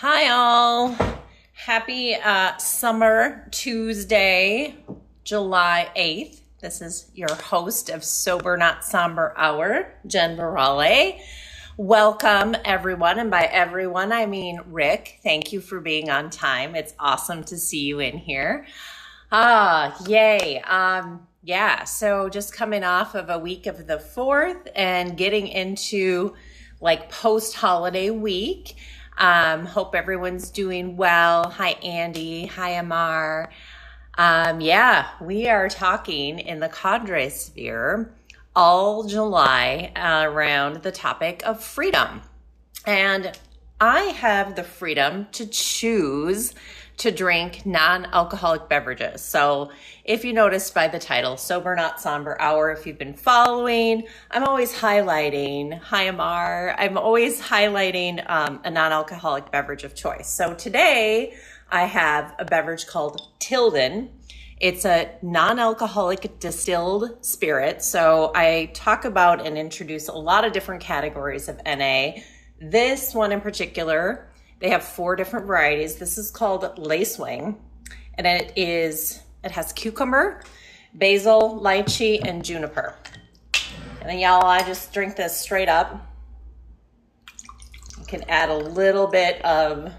Hi all. Happy Summer Tuesday, July 8th. This is your host of Sober Not Somber Hour, Jen Varale. Welcome everyone, and by everyone I mean Rick. Thank you for being on time. It's awesome to see you in here. Yay. So just coming off of a week of the 4th and getting into like post-holiday week. Hope everyone's doing well. Hi, Andy. Hi, Amar. We are talking in the cadre sphere all July around the topic of freedom. And I have the freedom to choose to drink non-alcoholic beverages. So if you noticed by the title, Sober Not Somber Hour, if you've been following, I'm always highlighting, hi Amar, I'm always highlighting a non-alcoholic beverage of choice. So today I have a beverage called Tilden. It's a non-alcoholic distilled spirit. So I talk about and introduce a lot of different categories of NA. This one in particular, they have 4 different varieties. This is called Lacewing, and it has cucumber, basil, lychee, and juniper. And then y'all, I just drink this straight up. You can add a little bit of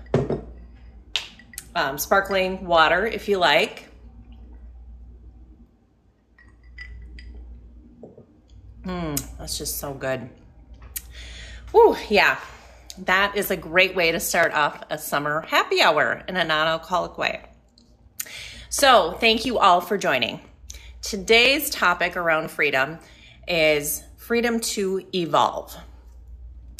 sparkling water if you like. That's just so good. Ooh, yeah. That is a great way to start off a summer happy hour in a non-alcoholic way. So thank you all for joining. Today's topic around freedom is freedom to evolve.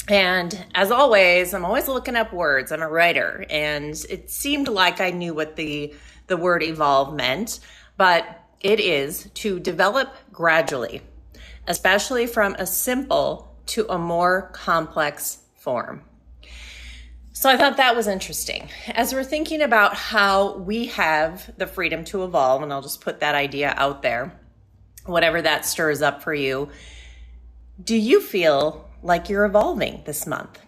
And as always, I'm always looking up words. I'm a writer, and it seemed like I knew what the word evolve meant, but it is to develop gradually, especially from a simple to a more complex form. So I thought that was interesting. As we're thinking about how we have the freedom to evolve, and I'll just put that idea out there, whatever that stirs up for you, do you feel like you're evolving this month?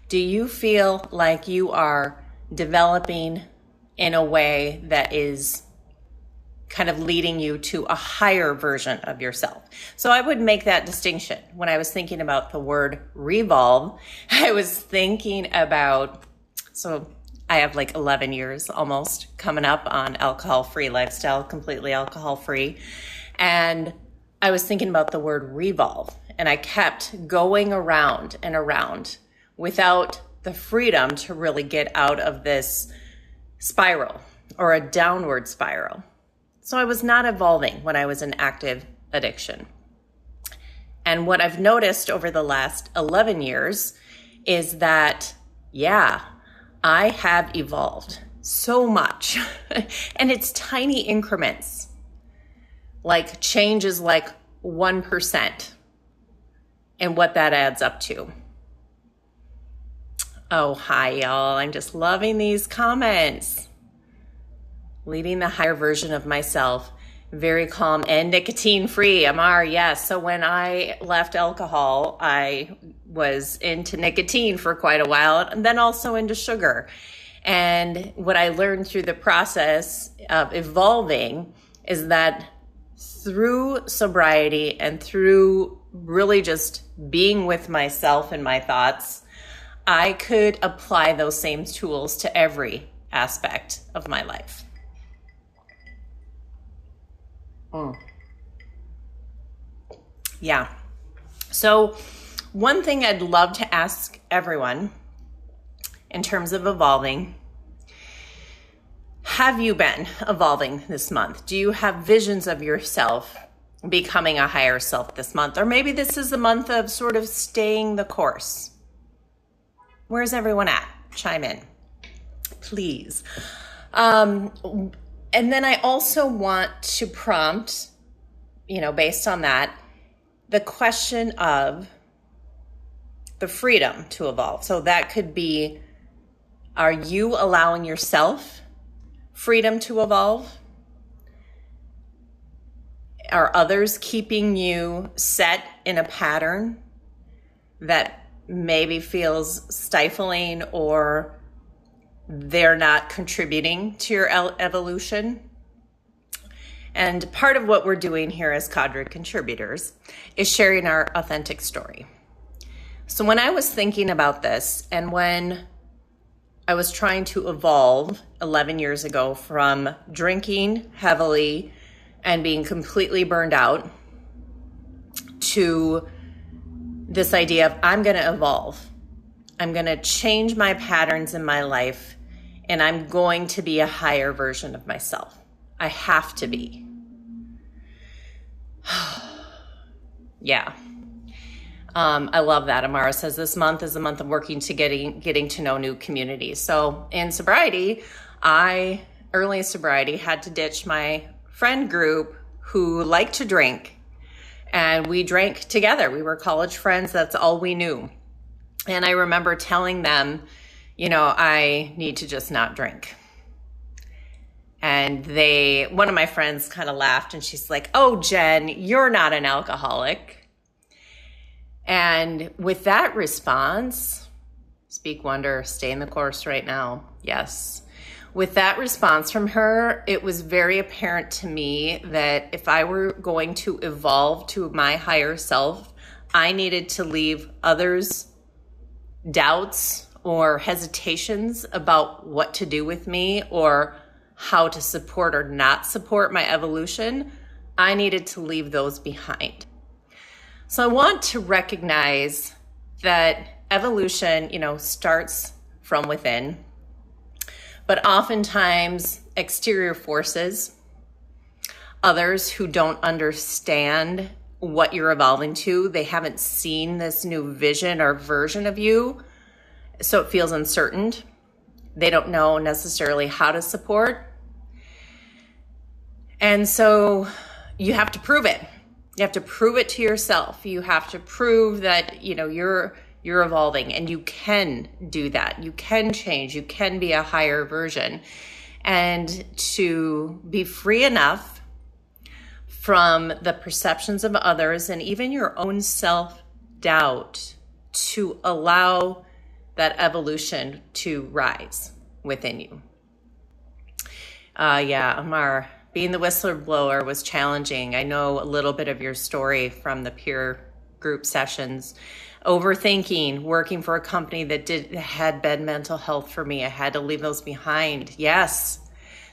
Do you feel like you are developing in a way that is kind of leading you to a higher version of yourself? So I would make that distinction. When I was thinking about the word revolve, I was thinking about, so I have like 11 years almost coming up on alcohol-free lifestyle, completely alcohol-free. And I was thinking about the word revolve, and I kept going around and around without the freedom to really get out of this spiral or a downward spiral. So I was not evolving when I was in active addiction. And what I've noticed over the last 11 years is that, I have evolved so much. And it's tiny increments. Like changes like 1%. And what that adds up to. Oh, hi, y'all. I'm just loving these comments. Leading the higher version of myself, very calm and nicotine free. Amar, yes. So when I left alcohol, I was into nicotine for quite a while, and then also into sugar. And what I learned through the process of evolving is that through sobriety and through really just being with myself and my thoughts, I could apply those same tools to every aspect of my life. Yeah. So one thing I'd love to ask everyone in terms of evolving, have you been evolving this month? Do you have visions of yourself becoming a higher self this month? Or maybe this is a month of sort of staying the course. Where's everyone at? Chime in, please. And then I also want to prompt, based on that, the question of the freedom to evolve. So that could be, are you allowing yourself freedom to evolve? Are others keeping you set in a pattern that maybe feels stifling or they're not contributing to your evolution. And part of what we're doing here as cadre contributors is sharing our authentic story. So when I was thinking about this, and when I was trying to evolve 11 years ago from drinking heavily and being completely burned out to this idea of I'm going to evolve. I'm going to change my patterns in my life, and I'm going to be a higher version of myself. I have to be. Yeah. I love that. Amara says this month is a month of working to getting to know new communities. So in sobriety, early in sobriety, had to ditch my friend group who liked to drink, and we drank together. We were college friends. That's all we knew. And I remember telling them, I need to just not drink. And one of my friends kind of laughed, and she's like, "Oh, Jen, you're not an alcoholic." And with that response, speak wonder, stay in the course right now. Yes. With that response from her, it was very apparent to me that if I were going to evolve to my higher self, I needed to leave others' doubts or hesitations about what to do with me or how to support or not support my evolution. I needed to leave those behind. So I want to recognize that evolution, starts from within, but oftentimes exterior forces, others who don't understand what you're evolving to, they haven't seen this new vision or version of you, so it feels uncertain. They don't know necessarily how to support. And so you have to prove it. You have to prove it to yourself. You have to prove that, you're evolving, and you can do that. You can change. You can be a higher version. And to be free enough from the perceptions of others and even your own self-doubt to allow that evolution to rise within you. Amar, being the whistleblower was challenging. I know a little bit of your story from the peer group sessions. Overthinking, working for a company that had bad mental health for me. I had to leave those behind. Yes,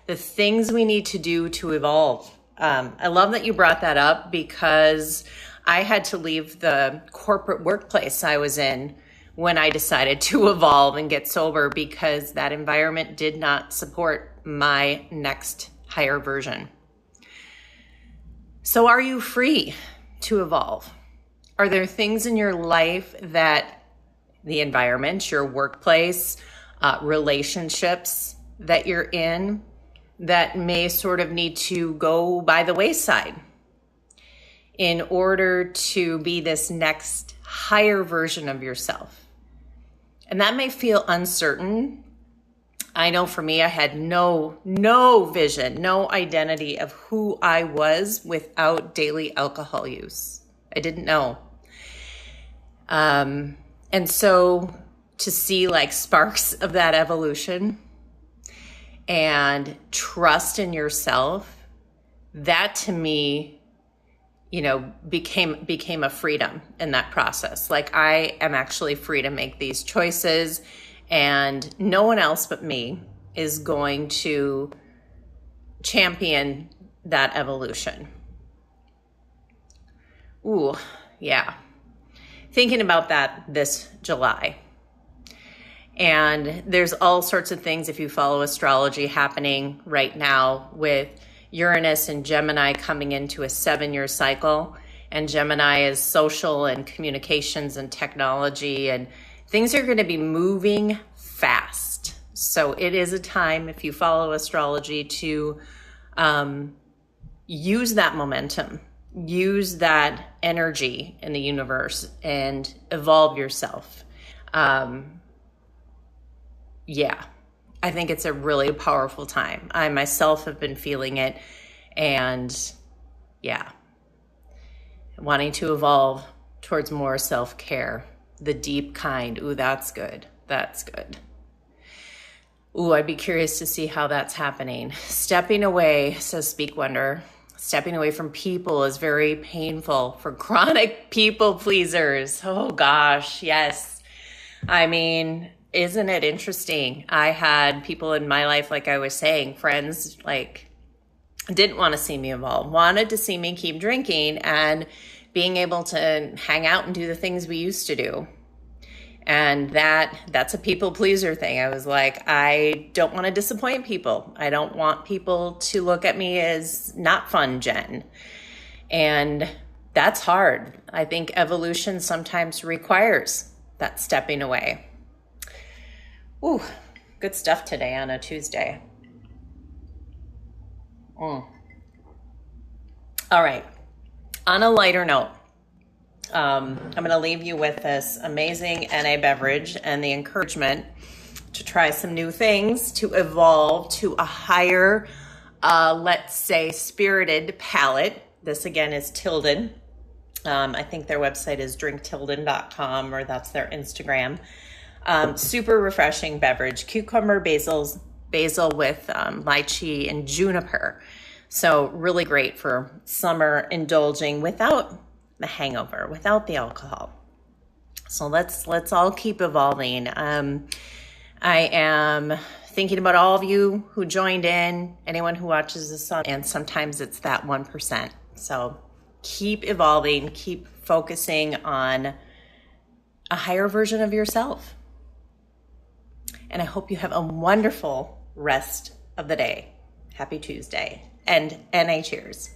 the things we need to do to evolve. I love that you brought that up, because I had to leave the corporate workplace I was in when I decided to evolve and get sober, because that environment did not support my next higher version. So are you free to evolve? Are there things in your life that the environment, your workplace, relationships that you're in that may sort of need to go by the wayside in order to be this next higher version of yourself? And that may feel uncertain. I know for me, I had no vision, no identity of who I was without daily alcohol use. I didn't know. And so to see sparks of that evolution and trust in yourself, that to me, became a freedom in that process. I am actually free to make these choices, and no one else but me is going to champion that evolution. Ooh, yeah. Thinking about that this July. And there's all sorts of things, if you follow astrology, happening right now with Uranus and Gemini coming into a 7-year cycle. And Gemini is social and communications and technology, and things are going to be moving fast. So it is a time, if you follow astrology, to use that momentum, use that energy in the universe, and evolve yourself. I think it's a really powerful time. I myself have been feeling it, and wanting to evolve towards more self-care, the deep kind. Ooh, that's good. That's good. Ooh, I'd be curious to see how that's happening. Stepping away, says Speak Wonder, stepping away from people is very painful for chronic people pleasers. Oh gosh, yes. I mean, isn't it interesting? I had people in my life, like I was saying, friends, like didn't want to see me evolve, wanted to see me keep drinking and being able to hang out and do the things we used to do. And that's a people pleaser thing. I was like, I don't want to disappoint people. I don't want people to look at me as not fun, Jen. And that's hard. I think evolution sometimes requires that stepping away. Ooh, good stuff today on a Tuesday. All right. On a lighter note, I'm going to leave you with this amazing NA beverage and the encouragement to try some new things, to evolve to a higher, let's say, spirited palate. This again is Tilden. I think their website is drinktilden.com, or that's their Instagram. Super refreshing beverage, cucumber, basil with lychee and juniper. So really great for summer indulging without the hangover, without the alcohol. So let's all keep evolving. I am thinking about all of you who joined in, anyone who watches this on, and sometimes it's that 1%. So keep evolving, keep focusing on a higher version of yourself. And I hope you have a wonderful rest of the day. Happy Tuesday, and NA cheers.